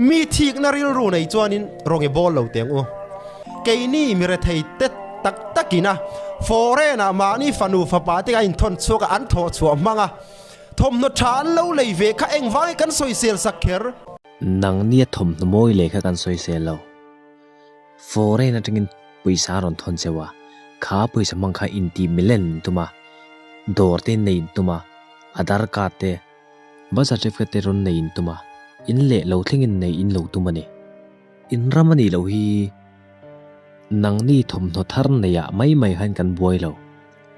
มีทีกนาริลรูในจวนินรองเอบอลเหล่าเตียงอูเกนี่มีเรทัยเตตักตักินะฟอเรนะมานี่ฟันูฟปาติกาอินทอนชัวกอันทอชัวมังอะทมนชานเล่าเลยเวข้าเองไว้กันสวยเสียสักเคร์นังเนี่ยทมนโมยเลยค่ะกันสวยเสียเราฟอเรนะจึงปุยสารอนทอนเสวะข้าปุยสมังข้าอินตีมิเลนตุมาดอร์เตนในตุมาอาดาร์กาเตบัสอาเจฟเตรอนในตุมาอินเล่เราทิ้งในอินเราตุมาเนี่ยอินรามันนี่เราฮีนังนี่ทมนทาร์นเนี่ยไม่หันกันบวยเรา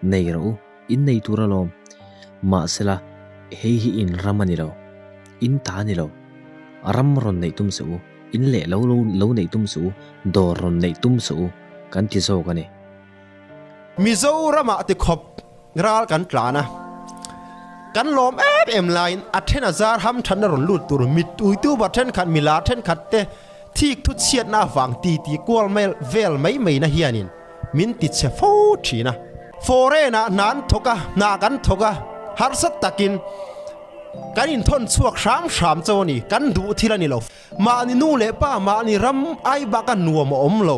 ในเราอินในตัวเรามาเสละเฮียอินรามันนี่เราอินตานี่เรารำรอนในตุ้มสูอินเล่เราในตุ้มสูดอรอนในตุ้มสูกันที่โซกันเนี่ยมิโซรามาติขบราลกันกลานะกันลมเอ็มไลน์อัดเทนอาซาร์ฮัมชันนรลุดตัวมิดอุยตูบัตเทนขัดมิลาเทนขัดเตที่ทุดเชียดหน้าฝั่งตีกวลเมลเวลไม่นะเฮียนินมินติดเชฟชีนะฟอเรนะนันทกะนากันทกะฮาร์สัตตะกินกันอินทนสวกชามเจ้านี่กันดูทีละนี่เรามานี่นู่เล่ป้ามานี่รำไอบักันนัวมาอมเรา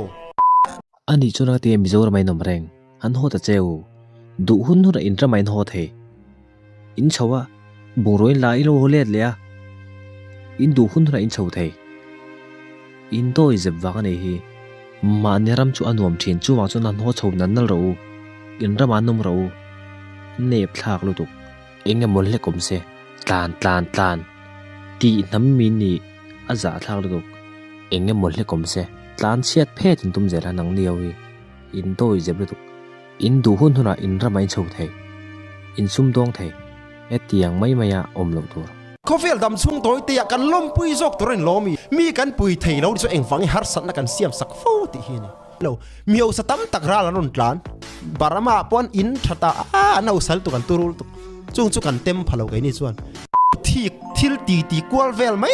อันนี้จุนักเตียมิโซรไม่นมแรงอันโหดเจ้าดูหุ่นหุ่นอินทร์ไม่โหดเฮอินชาวะบุรุษลายโลเลียดเลยอินดูหุ่นหุ่นอินชาวเทอินโตอิเจ็บว่ากันเองมาเนรำจูอันวมเทียนจูวางจูนันโหชาวนั้นนั่นเราอินรำมันนมเราเน็บทากลุตุกเองมลเล็กกมเสตานตีน้ำมินีอาจจะทากลุตุกเองมลเล็กกมเสตานเชียดเพศถึงตุ้มเจริญนังเดียวอินโตอิเจ็บลุตุกอินดูหุ่นหุ่นอินรำไม่ชาวเทอินซุ่มดวงเทเอตียงไม่มาอมลงตัวเขาเฟลดำช่วงตัวเตียกันล้มปุยซอกตัวเรนล้มมีกันปุยเทเราดิสเองฟังฮาร์สันนักกันเสียมสักฟูติเฮนี่เรามีเอาสตัมตักราลนุนกลานบารามาปอนอินทัตตาน่าอุสัลตุกันตุรุลตุจุกันเต็มพะเราไงนี่ส่วนที่ทิลตีกวลเวลไม่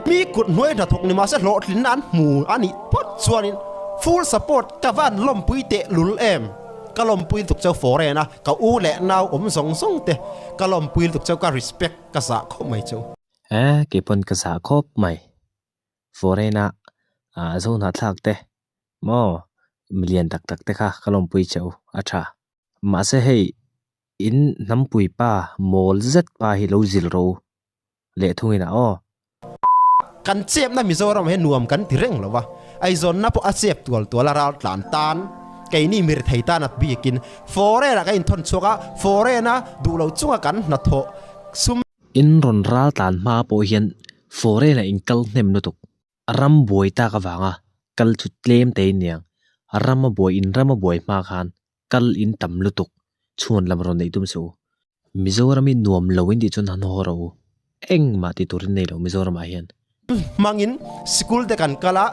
มีกุดหน่วยถักนี่มาเสโลดลินนันหมูอันนี้พอดส่วนนี้ฟูลสปอร์ตกับวันล้มปุยเตะลุลเอ็มก็ลมปุยตุกเจ้าฟอเรนะก็อูแหละนาวอมส่งเตะก็ลมปุยตุกเจ้าก็ respect กษาเขาไม่เจ้าเก็บปนกษาครบไหมฟอเรนะโซนหัดทักเตะมอมิเลียนตักเตะค่ะก็ลมปุยเจ้าอาชามาเสให้อินน้ำปุยป้าโมลเซตป้าฮิโลจิลโรเละทุ่งนะกันเจ็บนะมิโซเราให้นวมกันที่เร่งหรอวะไอโซนนับพอเจ็บตัวละราหลานตานไกนี่มีไทยตานัดบีกินฟอเรนะก็อินทนชัวกะฟอเรนะดูเราจุงกันนัดโถซุมอินรอนราตานมาโปเฮียนฟอเรนะอินกัลเนมนุตุกรำบวยตากะวังกัลจุดเลมเตนยังรำมาบวยอินรำมาบวยมาคันกัลอินตัมลุตุกชวนลำรอนในตุ้มสูมิโซรามินวมลวินดิจนฮันฮอราเอ็งมาติตุรินในเรามิโซรามาเฮียนมังอินสกูลเด็กันกะละ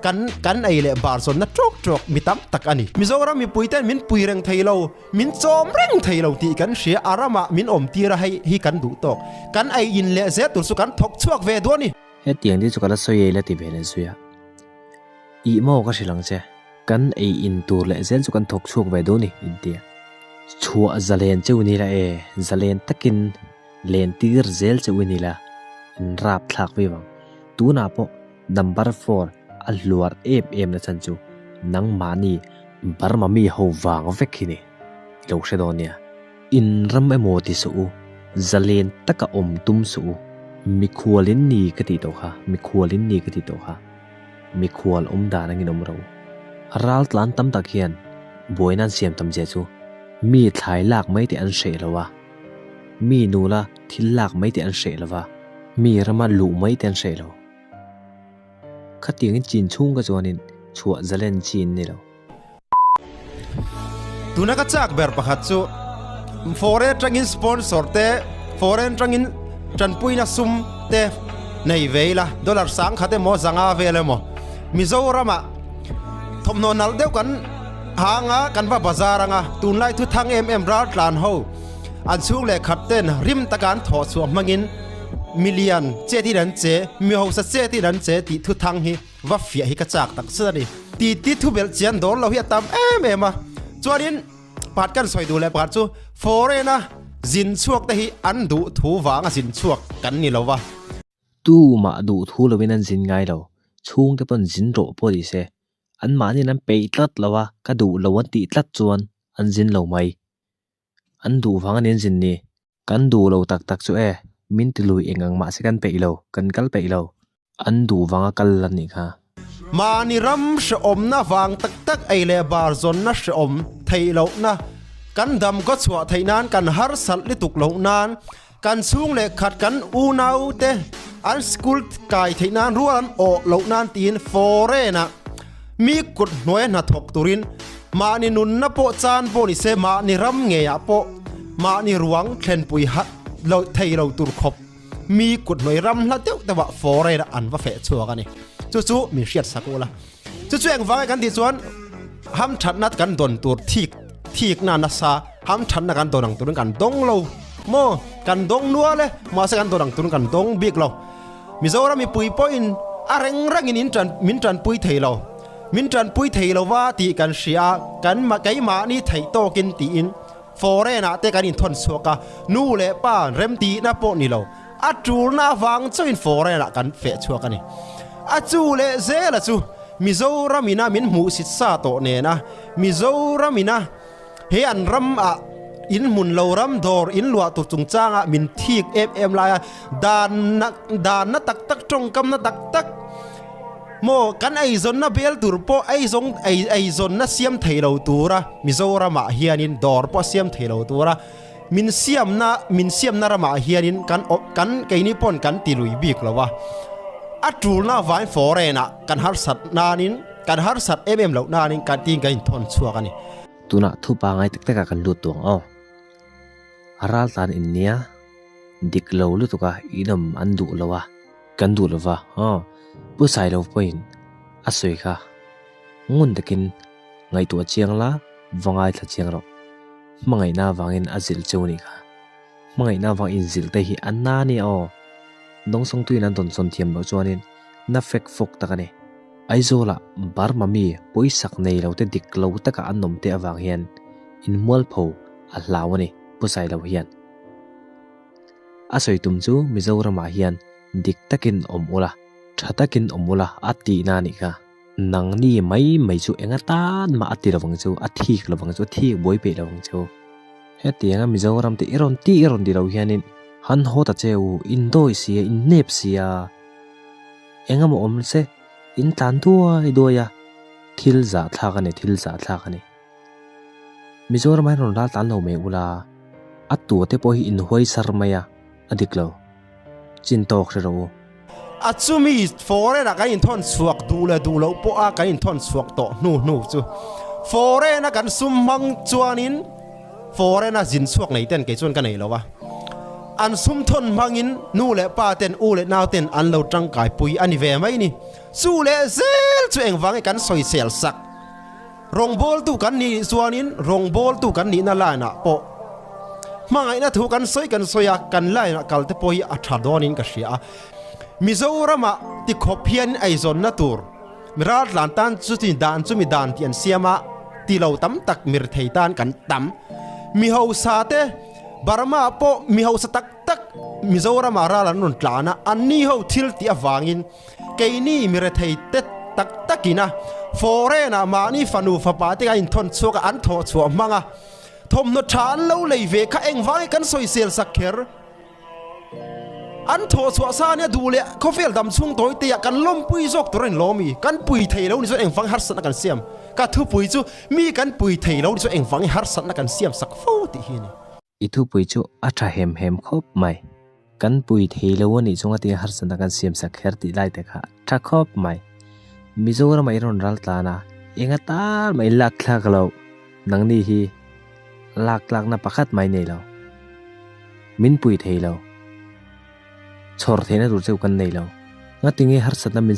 กันไอเล่บาร์ซอนนัดจอกมิตัมตักอันนี้มิโซรามีปุยเต้นมินปุยเร่งไทยเรามินจอมเร่งไทยเราตีกันเสียอารามามินอมตีระให้กันดูตอกกันไออินเล่เซตุสุกันทกชวกเวดวนี่เฮตียงที่สุกัลสวยเล่ติเวเนซุยาอีโมก็สิลังเซกันไออินตัวเล่เซลสุกันทกชวกเวดวนี่อินเดียชัวซาเลนเจ้านี่ละซาเลนตะกินเลนตีร์เซลเจ้านี่ละอินราบทักวิวังตูน่าพอนัมเบอร์4อัลลัวร์เอ็มนะฉันจูนังมานีบาร์มามีหัววางเวกินีลูกเชดอนเนี่ยอินรัมเอโมติสูซาเลนตะกะอมตุมสูมิขวลินนีกติโตค่ะมิขวลินนีกติโตค่ะมิขวลอมดานังอินอมเรารัลตันตัมตะเคียนบวยนันเสียมตัมเจจูมีถ่ายลากไม่แต่อันเฉลวะมีนูละที่ลากไม่แต่อันเฉลวะมีรมาลูไม่แต่อันเฉลวขัดยังจีนชุ่งก็จวนินชัวจะเล่นจีนนี่แล้วตัวนักจักเบอร์ประคัตจูฟอเรนจังอินสปอนเซอร์เตฟอเรนจังอินจันปุยนักซุมเตในเวล่ะ$สังขัดเมอจังอาเวลมอมิโซรามาทอมโนนัลเดียวกันหางากันว่าบาซารังาตุนไลทุทังรัดลานโฮอันช่วงเล็กขัดเต้นริมตะการถอดสวมมังอินมิลเลียนเจที่นั้นเจมีหัวสัตเจที่นั้นเจติทุทังฮีว่าเฟียฮิกระจากตักเสือดิตีทุเบลเจียนโดนเราเฮียตามมาจวนนี้ปัดกันสวยดูแลปัดจูฟอเรนะจินชวกแต่ฮีอันดูถูวางจินชวกกันนี่เราวะ tu ma du thu lo win an zin ngai lo chung te pon zin ro po di se an ma ni nan pe tlat lawa ka du lo wan ti tlat chuan an zin lo mai an du wang an zin ni kan du lo tak tak chu e min ti lui engang ma se kan pe lo kan kal pe lo an du wanga kal lan ni kha mani ram she om na wang tak tak ai le bar zon na she om thei lo na kan dam ko chwa thei nan kan har sal li tuk lo nan kan chung le khat kan u nau te an school kai thei nan ruan o lo nan tin fore na mi kut noe na thok turin mani nun na po chan po ni se mani ram nge ya po mani ruang thlen pui hat lo thei lo tur khop mi kut noi ram la teu te wa fore na an wa fe chua ka ni chu mi hriat sakula chu eng wang kan ti chuan ham that nat kan don tur thik na na sa ham that na kan donang tur kan dong lo mo kan dong nuwa le ma se kan donang tur kan dong big lo Mizoram mi pui point areng rang in min tran pui thei lo min tran pui thei lo wa ti kan sia kan ma kai ma ni thei to kin ti in fore na te kan in thon suaka nu le pa rem ti na po ni lo a tur na wang chu in fore na kan fe chuaka ni a chu le ze la chu Mizoram ina min mu sit sa to ne na Mizoram ina he an ram a in mun lo ram dor in lua tu chung changa min thik em la dan na tak trong kam na tak mo kan ai zon na bel tur po ai zon na siam theilo tura Mizoram ma hianin dor po siam theilo tura min siam na rama hianin kan kaini pon kan tilui bik lawa atul na vai forena kan har sat nanin kan har sat em lo nanin kan ting kain thon chuakani tuna thu pa ngai tak tak kan lu tuang o aral tan in nia dik lo lu tuka inam an du lawa kan du lawa pu sai lo point asoi kha ngun takin ngai tu chiang la wangai tha chiang ro mangai na wangin azil chuni kha mangai na wang in zil te hi anna ni o dong song tuin an don son thiam lo chuanin na fek fok takani aizola bar mami poisak nei lo te dik lo taka annom te awang hian in mual pho a hlawani pusai lo hian asoi tum chu Mizoram ma hian dik takin omula thatakin omula ati na ni kha nang ni mai chu enga tan ma ati lawang chu athik lawang chu thik boi pe lawang chu hetianga Mizoram te iron di lo hianin han hota cheu Indonesia in Nepsia enga mo om se in tan doya thil za thakani Mizoram mai ron la tan lo me ula atu te po hi in hoi sarmaya adiklo chin tok ro achumi fore na kan in thon suak du lo po a kan in thon suak to nu chu fore na kan sum mang chuanin fore na jin suak nei ten ke chon kan nei lo wa an sum thon mangin nu le pa ten u le naw ten an lo tang kai pui ani ve mai ni su le zel chu eng wang kan soi sel sak rong bol tu kan ni suanin rong bol tu kan ni na la na po mangai na thu kan soya kan lai na kal te poi a thadonin ka sia Mizoram ti khopian ai zon na tur mirat lan tan chu ti dan tian siama ti lo tam tak mir thei tan kan tam mi ho sa te Barma po mi ho sa tak Mizoram ara lan nun tlana anni ho thil ti awangin keini mir thei te takina forena ma ni fanu fa pa te in thon chuka an tho chu manga thom no than lo lei ve kha eng wang kan soi sel sakher an tho chu sa ne du le khofel dam chung toi te kan lom pui jok torin lomi kan pui thei lo ni so eng wang har san kan siam ka thu pui chu mi kan pui thei lo ni so eng wang har san kan siam sak fo ti hi ni itu pui chu atha hem khop mai kan pui thei lo ni chunga ti har san kan siam sakher ti lai te kha tha khop mai Mizoram mai ron ral tlana enga tar mai lak lo nang ni hi lak na pakhat mai nei lo min pui thei lo chor theina ru cheu kan nei lo nga tinge har satna min